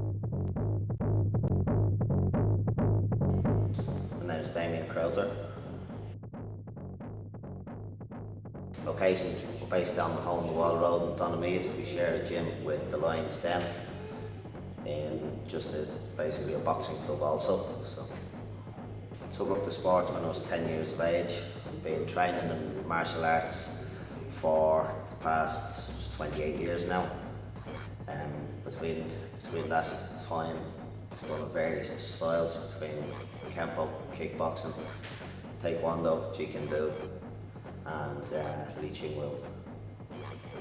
My name is Damien Crowther. Location, we're based down the Hole in the Wall Road in Donamead. We share a gym with the Lions Den in basically a boxing club also. So I took up the sport when I was 10 years of age. I've been training in martial arts for the past 28 years now. Between that time, I've done various styles between Kempo, Kickboxing, Taekwondo, Jiu-Jitsu and Lee Ching Wu.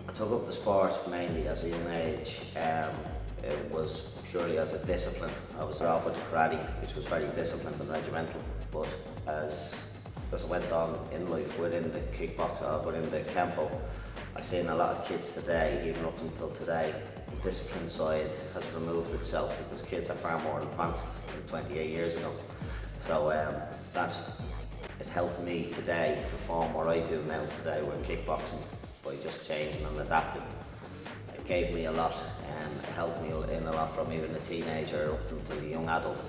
I took up the sport mainly as a young age. It was purely as a discipline. I was off with the karate, which was very disciplined and regimental, but as I went on in life within the kickboxing, within the Kempo, I've seen a lot of kids today, even up until today, the discipline side has removed itself because kids are far more advanced than 28 years ago. So it helped me today to form what I do now today with kickboxing by just changing and adapting. It gave me a lot, it helped me in a lot from even a teenager up until a young adult.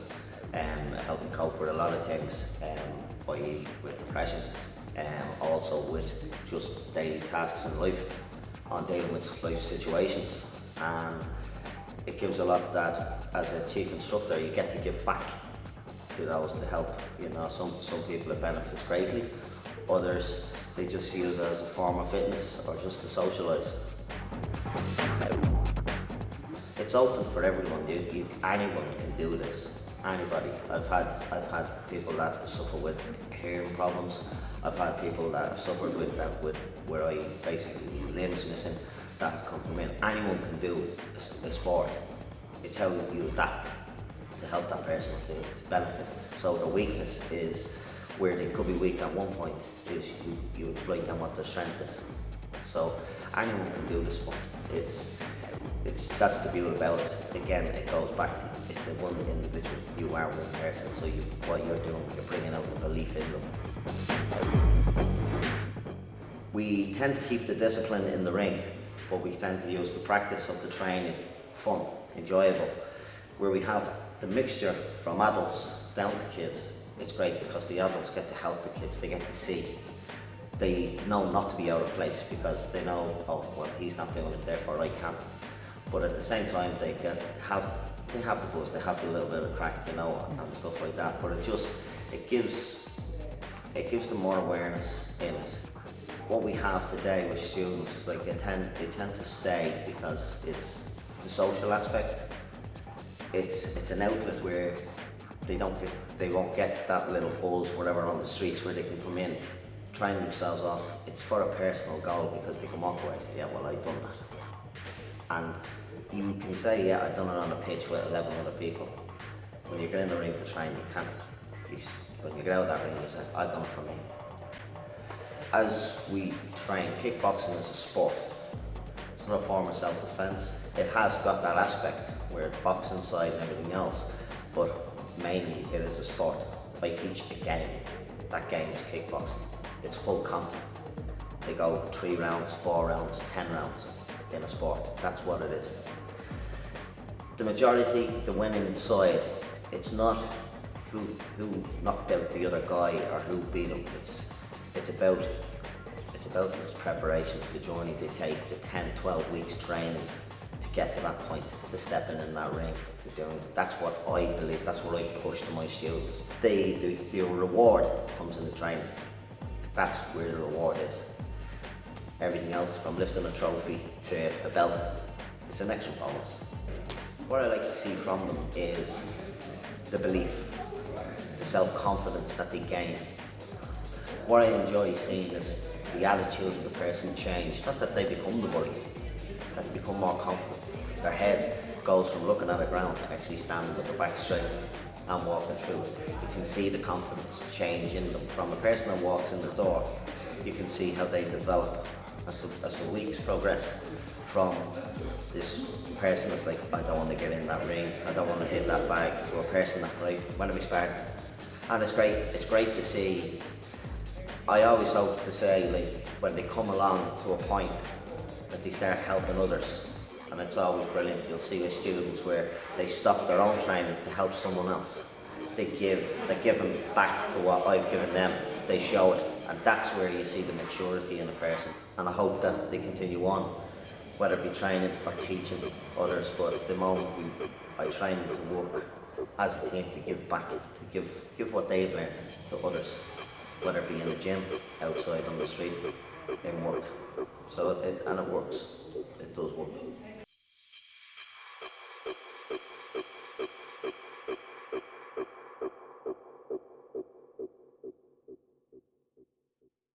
It helped me cope with a lot of things, with depression, also with just daily tasks in life, on dealing with life situations. And it gives a lot that as a chief instructor you get to give back to those to help. You know, some people it benefits greatly, others they just use it as a form of fitness or just to socialise. It's open for everyone. Anyone can do this. Anybody. I've had people that suffer with hearing problems. I've had people that have suffered with where I basically limbs missing that come from in. Anyone can do a sport. It's how you adapt to help that person to benefit. So the weakness is where they could be weak at one point is you exploit them what their strength is. So anyone can do the sport. That's the beauty about it. Again, it goes back to it's a one individual. You are one person. So what you're doing, you're bringing out the belief in them. We tend to keep the discipline in the ring, but we tend to use the practice of the training fun, enjoyable, where we have the mixture from adults down to kids. It's great because the adults get to help the kids. They get to see. They know not to be out of place because they know, oh well, he's not doing it, therefore I can't. But at the same time, they have the buzz, they have the little bit of crack, you know, and stuff like that. But it gives them more awareness in it. What we have today with students, like they tend to stay because it's the social aspect. It's an outlet where they won't get that little buzz, whatever, on the streets where they can come in, train themselves off. It's for a personal goal because they can walk away and say, yeah, well, I've done that. And you can say, yeah, I've done it on a pitch with 11 other people. When you get in the ring to train, you can't. When you get out of that ring, you say, I've done it for me. As we train, kickboxing is a sport. It's not a form of self-defense. It has got that aspect where boxing side and everything else, but mainly it is a sport. I teach a game. That game is kickboxing. It's full contact. They go 3 rounds, 4 rounds, 10 rounds in a sport. That's what it is. The majority, the winning side, it's not who knocked out the other guy or who beat him. It's about the preparation, the journey they take, the 10, 12 weeks training to get to that point, to stepping in that ring, to doing it. That's what I believe, that's what I push to my students. The reward comes in the training. That's where the reward is. Everything else, from lifting a trophy to a belt, it's an extra bonus. What I like to see from them is the belief, the self-confidence that they gain. What I enjoy seeing is the attitude of the person change. Not that they become the bully, that they become more confident. Their head goes from looking at the ground to actually standing with their back straight and walking through. You can see the confidence change in them. From a person that walks in the door, you can see how they develop as the weeks progress. From this person that's like, I don't want to get in that ring, I don't want to hit that bag, to a person that, right, when do we start? And it's great to see. I always hope to say, like, when they come along to a point that they start helping others, and it's always brilliant. You'll see with students where they stop their own training to help someone else. They're giving back to what I've given them. They show it, and that's where you see the maturity in a person. And I hope that they continue on, whether it be training or teaching others. But at the moment, I train them to work as a team, to give back, to give what they've learned to others, whether it be in the gym, outside on the street, in work. So it works. It does work.